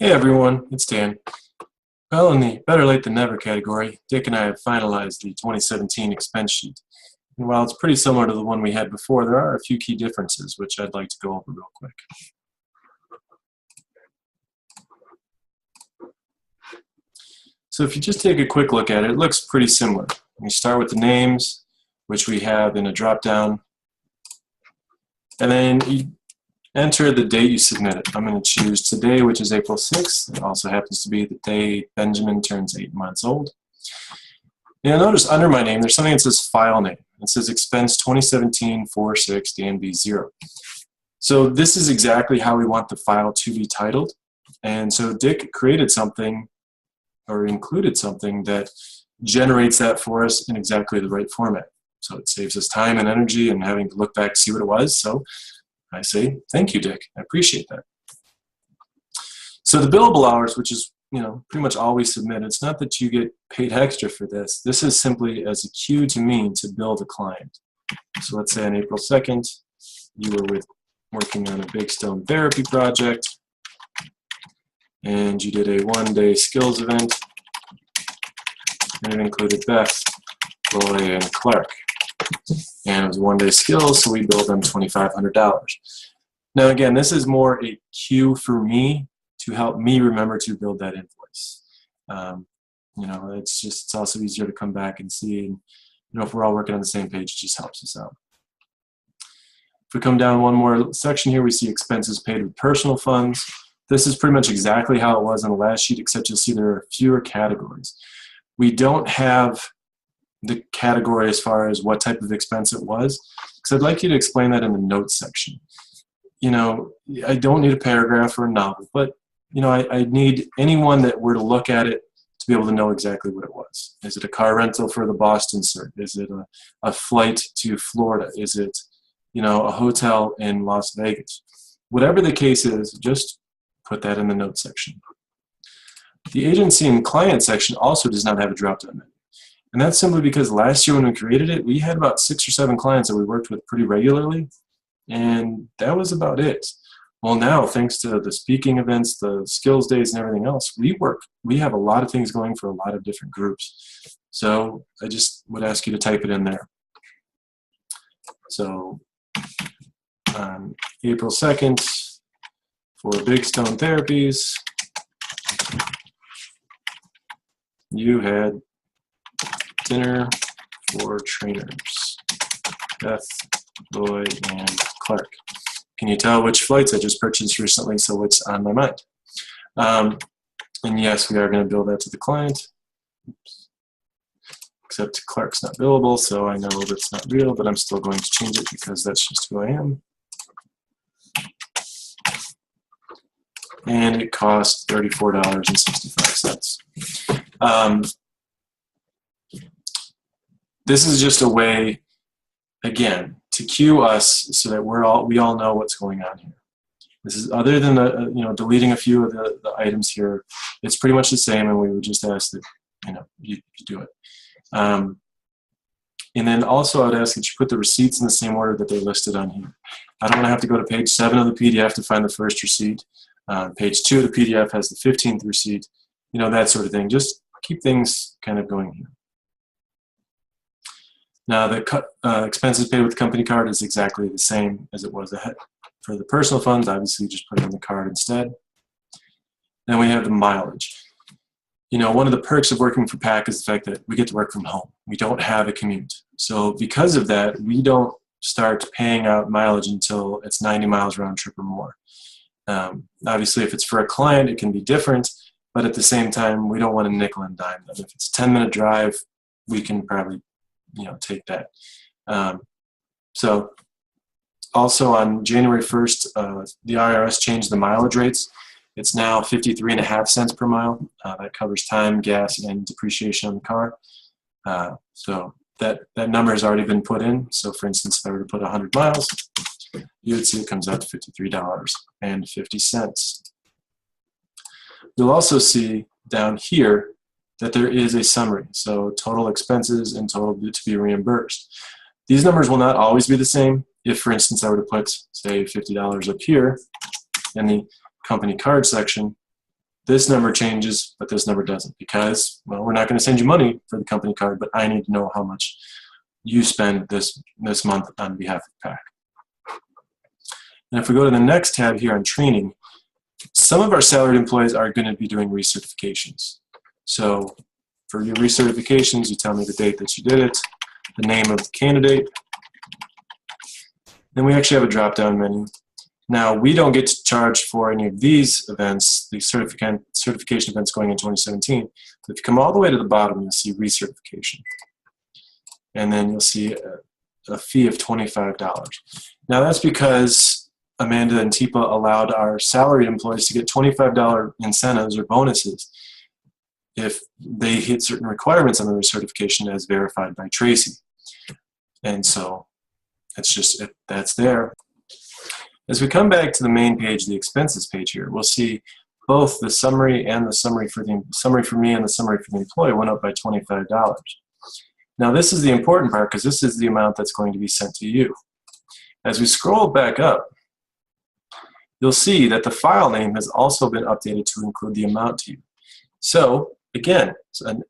Hey everyone, it's Dan. Well, in the better late than never category, Dick and I have finalized the 2017 expense sheet. And while it's pretty similar to the one we had before, there are a few key differences which I'd like to go over real quick. So if you just take a quick look at it, it looks pretty similar. We start with the names, which we have in a drop-down, and then you enter the date you submitted. I'm going to choose today, which is April 6th. It also happens to be the day Benjamin turns 8 months old. You'll notice under my name, there's something that says file name. It says expense 2017-46 DNB0. So this is exactly how we want the file to be titled. And so Dick created something or included something that generates that for us in exactly the right format. So it saves us time and energy and having to look back to see what it was. So I say, thank you, Dick. I appreciate that. So the billable hours, which is pretty much all we submit, it's not that you get paid extra for this. This is simply as a cue to me to build a client. So let's say on April 2nd, you were working on a big stone therapy project, and you did a one-day skills event, and it included Beth, Roy, and Clark. And it was one-day skills, so we billed them $2,500. Now again, this is more a cue for me to help me remember to build that invoice. It's also easier to come back and see, and if we're all working on the same page, it just helps us out. If we come down one more section here, we see expenses paid with personal funds. This is pretty much exactly how it was on the last sheet, except you'll see there are fewer categories. We don't have the category as far as what type of expense it was, because I'd like you to explain that in the notes section. I don't need a paragraph or a novel, but I need anyone that were to look at it to be able to know exactly what it was. Is it a car rental for the Boston cert? Is it a flight to Florida? Is it a hotel in Las Vegas? Whatever the case is, just put that in the notes section. The agency and client section also does not have a drop-down menu. And that's simply because last year when we created it, we had about 6 or 7 clients that we worked with pretty regularly, and that was about it. Well, now, thanks to the speaking events, the skills days, and everything else, we have a lot of things going for a lot of different groups. So I just would ask you to type it in there. So on April 2nd, for Big Stone Therapies, you had dinner for trainers, Beth, Roy, and Clark. Can you tell which flights I just purchased recently, so what's on my mind? And yes, we are going to bill that to the client. Oops. Except Clark's not billable, so I know that's not real, but I'm still going to change it because that's just who I am. And it cost $34.65. This is just a way, again, to cue us so that we all know what's going on here. This is other than deleting a few of the items here. It's pretty much the same, and we would just ask that you do it. And then also I'd ask that you put the receipts in the same order that they're listed on here. I don't want to have to go to page 7 of the PDF to find the first receipt. Page 2 of the PDF has the 15th receipt. That sort of thing. Just keep things kind of going here. Now, the expenses paid with the company card is exactly the same as it was ahead. For the personal funds, obviously, just put it on the card instead. Then we have the mileage. One of the perks of working for PAC is the fact that we get to work from home. We don't have a commute. So because of that, we don't start paying out mileage until it's 90 miles round trip or more. Obviously, if it's for a client, it can be different. But at the same time, we don't want to nickel and dime them. If it's a 10-minute drive, we can probably take that. So also on January 1st, the IRS changed the mileage rates. It's now 53.5 cents per mile. That covers time, gas, and depreciation on the car. So that number has already been put in. So for instance, if I were to put 100 miles, you would see it comes out to $53.50. You'll also see down here that there is a summary, so total expenses and total to be reimbursed. These numbers will not always be the same. If, for instance, I were to put, say, $50 up here in the company card section, this number changes, but this number doesn't, because, well, we're not going to send you money for the company card, but I need to know how much you spend this month on behalf of PAC. And if we go to the next tab here on training, some of our salaried employees are going to be doing recertifications. So for your recertifications, you tell me the date that you did it, the name of the candidate. Then we actually have a drop-down menu. Now, we don't get to charge for any of these events, the certification events going in 2017. But if you come all the way to the bottom, you'll see recertification. And then you'll see a fee of $25. Now, that's because Amanda and Teepa allowed our salaried employees to get $25 incentives or bonuses if they hit certain requirements on the recertification as verified by Tracy. And so that's there. As we come back to the main page, the expenses page here, we'll see both the summary and the summary for me and the summary for the employee went up by $25. Now this is the important part, because this is the amount that's going to be sent to you. As we scroll back up, you'll see that the file name has also been updated to include the amount to you. So again,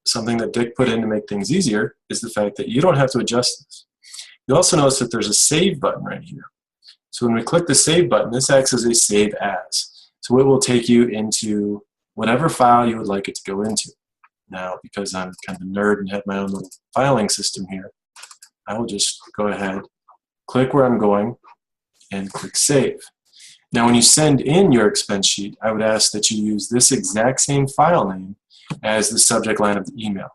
something that Dick put in to make things easier is the fact that you don't have to adjust this. You'll also notice that there's a save button right here. So when we click the save button, this acts as a save as. So it will take you into whatever file you would like it to go into. Now, because I'm kind of a nerd and have my own little filing system here, I will just go ahead, click where I'm going, and click save. Now when you send in your expense sheet, I would ask that you use this exact same file name as the subject line of the email.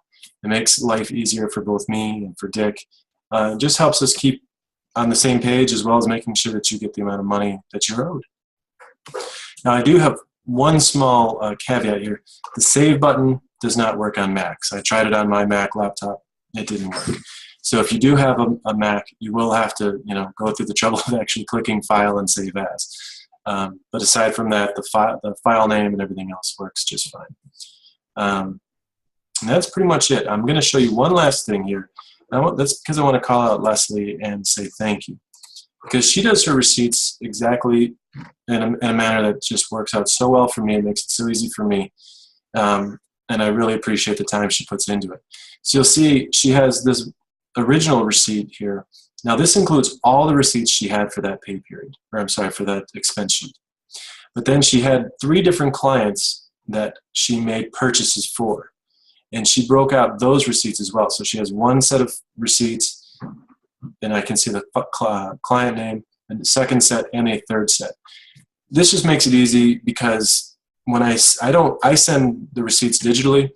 It makes life easier for both me and for Dick. It just helps us keep on the same page, as well as making sure that you get the amount of money that you're owed. Now I do have one small caveat here. The save button does not work on Macs. I tried it on my Mac laptop. It didn't work. So if you do have a Mac, you will have to go through the trouble of actually clicking file and save as. But aside from that, the file name and everything else works just fine. And that's pretty much it. I'm going to show you one last thing here. That's because I want to call out Leslie and say thank you, because she does her receipts exactly in a manner that just works out so well for me. It makes it so easy for me, and I really appreciate the time she puts into it. So you'll see she has this original receipt here. Now this includes all the receipts she had for that pay period, or I'm sorry, for that expense sheet. But then she had 3 different clients that she made purchases for. And she broke out those receipts as well. So she has one set of receipts, and I can see the client name, and the second set, and a third set. This just makes it easy, because when I send the receipts digitally,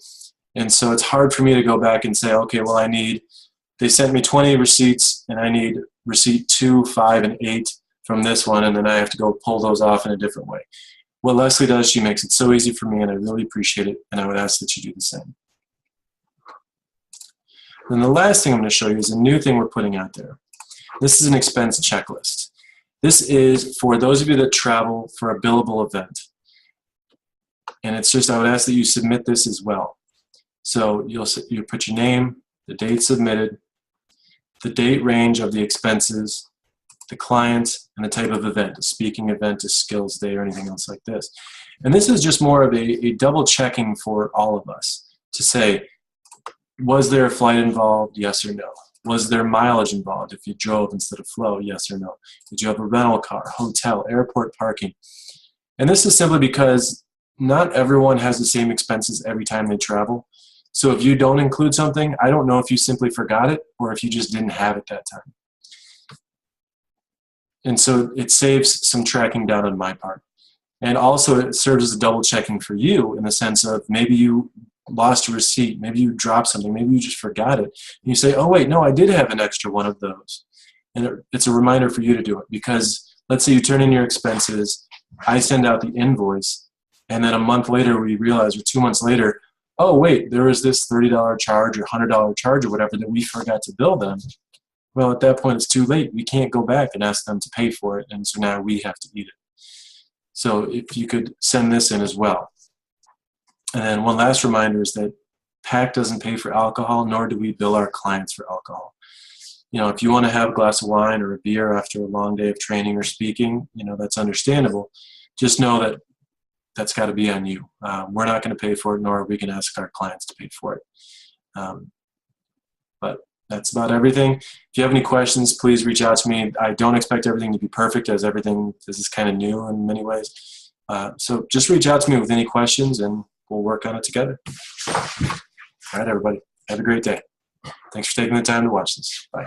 and so it's hard for me to go back and say, okay, well they sent me 20 receipts, and I need receipt 2, 5, and 8 from this one, and then I have to go pull those off in a different way. What Leslie does, she makes it so easy for me, and I really appreciate it, and I would ask that you do the same. Then the last thing I'm going to show you is a new thing we're putting out there. This is an expense checklist. This is for those of you that travel for a billable event. And it's just, I would ask that you submit this as well. So you put your name, the date submitted, the date range of the expenses, the client, and the type of event, a speaking event, a skills day, or anything else like this. And this is just more of a double checking for all of us to say, was there a flight involved? Yes or no. Was there mileage involved if you drove instead of flew? Yes or no. Did you have a rental car, hotel, airport parking? And this is simply because not everyone has the same expenses every time they travel. So if you don't include something, I don't know if you simply forgot it or if you just didn't have it that time. And so it saves some tracking down on my part. And also it serves as a double checking for you, in the sense of maybe you lost a receipt, maybe you dropped something, maybe you just forgot it. And you say, oh wait, no, I did have an extra one of those. And it's a reminder for you to do it, because let's say you turn in your expenses, I send out the invoice, and then a month later we realize, or 2 months later, oh wait, there was this $30 charge or $100 charge or whatever that we forgot to bill them. Well, at that point it's too late. We can't go back and ask them to pay for it, and so now we have to eat it. So if you could send this in as well. And then one last reminder is that PAC doesn't pay for alcohol, nor do we bill our clients for alcohol. If you want to have a glass of wine or a beer after a long day of training or speaking, that's understandable. Just know that that's got to be on you. We're not going to pay for it, nor are we going to ask our clients to pay for it. But that's about everything. If you have any questions, please reach out to me. I don't expect everything to be perfect, as everything, this is kind of new in many ways. So just reach out to me with any questions, and we'll work on it together. All right, everybody. Have a great day. Thanks for taking the time to watch this. Bye.